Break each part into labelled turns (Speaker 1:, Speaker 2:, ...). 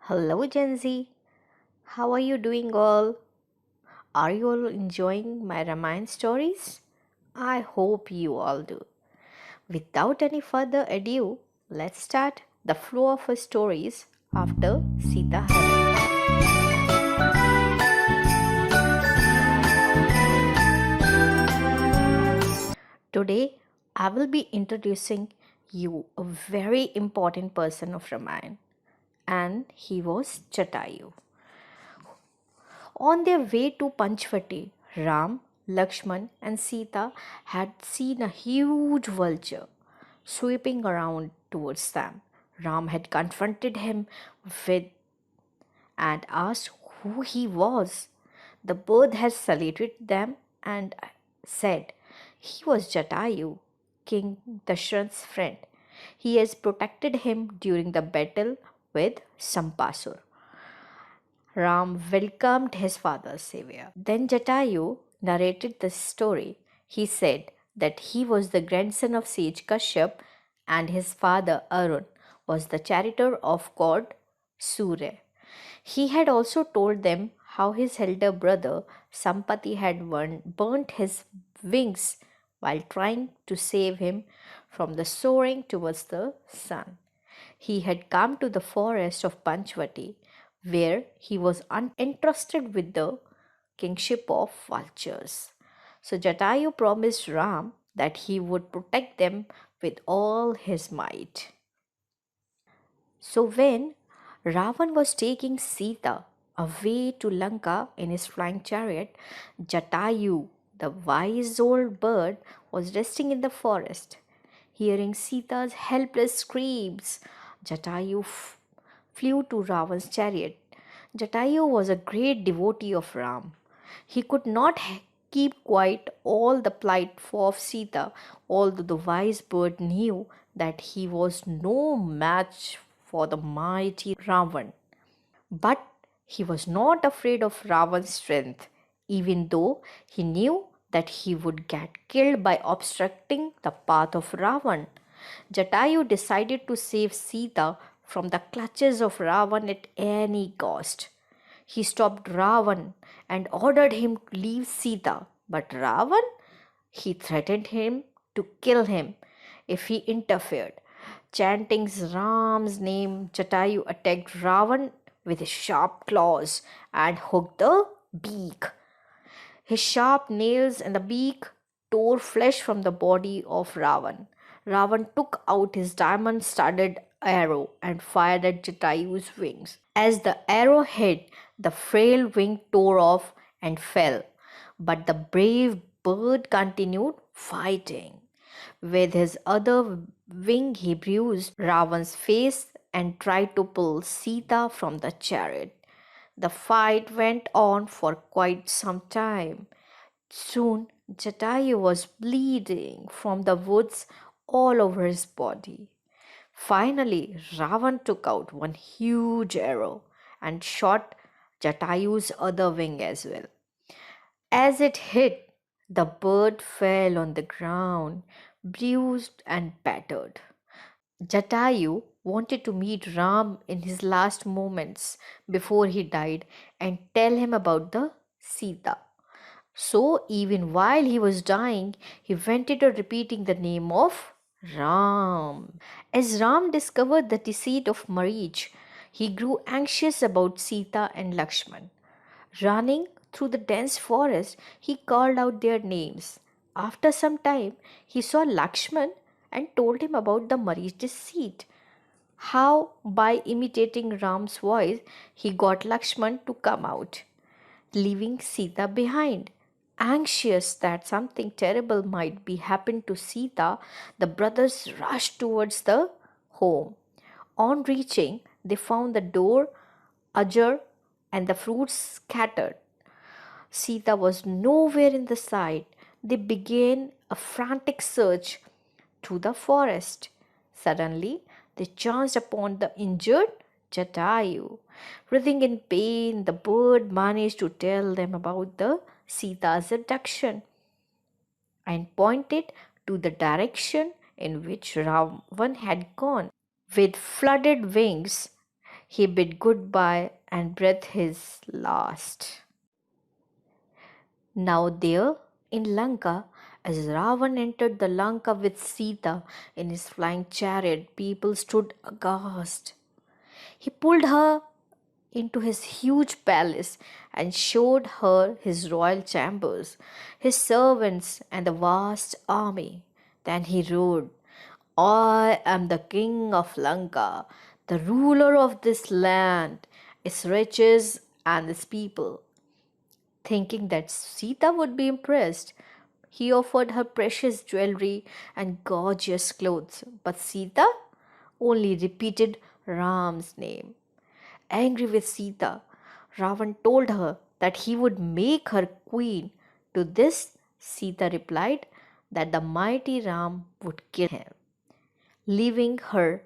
Speaker 1: Hello, Gen Z. How are you doing, all? Are you all enjoying my Ramayana stories? I hope you all do. Without any further ado, let's start the flow of our stories after Sita Haran. Today, I will be introducing you a very important person of Ramayana, and he was Jatayu. On their way to Panchvati, Ram, Lakshman, and Sita had seen a huge vulture sweeping around towards them. Ram had confronted him with and asked who he was. The bird had saluted them and said he was Jatayu, King Dashrath's friend. He has protected him during the battle with Sampasur. Ram welcomed his father's savior. Then Jatayu narrated the story. He said that he was the grandson of sage Kashyap and his father Arun was the charioteer of god Surya. He had also told them how his elder brother Sampati had burnt his wings while trying to save him from the soaring towards the sun. He had come to the forest of Panchvati, where he was entrusted with the kingship of vultures. So Jatayu promised Ram that he would protect them with all his might. So when Ravan was taking Sita away to Lanka in his flying chariot, Jatayu, the wise old bird, was resting in the forest. Hearing Sita's helpless screams, Jatayu flew to Ravan's chariot. Jatayu was a great devotee of Ram. He could not keep quiet all the plight of Sita, although the wise bird knew that he was no match for the mighty Ravan. But he was not afraid of Ravan's strength, even though he knew that he would get killed by obstructing the path of Ravan. Jatayu decided to save Sita from the clutches of Ravan at any cost. He stopped Ravan and ordered him to leave Sita, but Ravan, he threatened him to kill him if he interfered. Chanting Ram's name, Jatayu attacked Ravan with his sharp claws and hooked the beak. His sharp nails and the beak tore flesh from the body of Ravan. Ravan took out his diamond studded arrow and fired at Jatayu's wings. As the arrow hit, the frail wing tore off and fell. But the brave bird continued fighting. With his other wing, he bruised Ravan's face and tried to pull Sita from the chariot. The fight went on for quite some time. Soon, Jatayu was bleeding from the wounds all over his body. Finally, Ravan took out one huge arrow and shot Jatayu's other wing as well. As it hit, the bird fell on the ground, bruised and battered. Jatayu wanted to meet Ram in his last moments before he died and tell him about the Sita. So, even while he was dying, he went into repeating the name of Ram. As Ram discovered the deceit of Marich, he grew anxious about Sita and Lakshman. Running through the dense forest, he called out their names. After some time, he saw Lakshman and told him about the Marich deceit. How, by imitating Ram's voice, he got Lakshman to come out, leaving Sita behind. Anxious that something terrible might be happen to Sita, the brothers rushed towards the home. On reaching, they found the door ajar and the fruits scattered. Sita was nowhere in the sight. They began a frantic search through the forest. Suddenly, they chanced upon the injured Jatayu. Writhing in pain, the bird managed to tell them about the Sita's abduction and pointed to the direction in which Ravan had gone. With flooded wings, He bid goodbye and breathed his last. Now, there in Lanka, as Ravan entered the Lanka with Sita in his flying chariot, people stood aghast. He pulled her into his huge palace and showed her his royal chambers, his servants, and the vast army. Then he roared, I am the king of Lanka, the ruler of this land, its riches, and its people. Thinking that Sita would be impressed, he offered her precious jewelry and gorgeous clothes, but Sita only repeated Ram's name. Angry with Sita, Ravan told her that he would make her queen. To this, Sita replied that the mighty Ram would kill him. Leaving her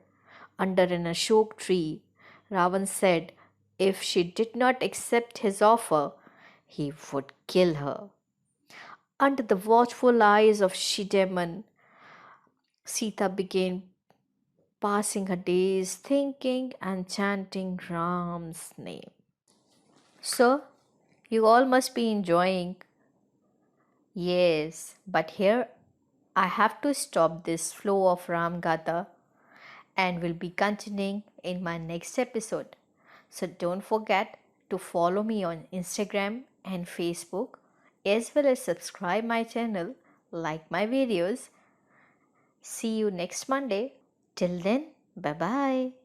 Speaker 1: under an Ashok tree, Ravan said if she did not accept his offer, he would kill her. Under the watchful eyes of Shideman, Sita began passing her days thinking and chanting Ram's name. So, you all must be enjoying. Yes, but here I have to stop this flow of Ram Gatha and will be continuing in my next episode. So don't forget to follow me on Instagram and Facebook as well as subscribe my channel, like my videos. See you next Monday. Till then, bye bye.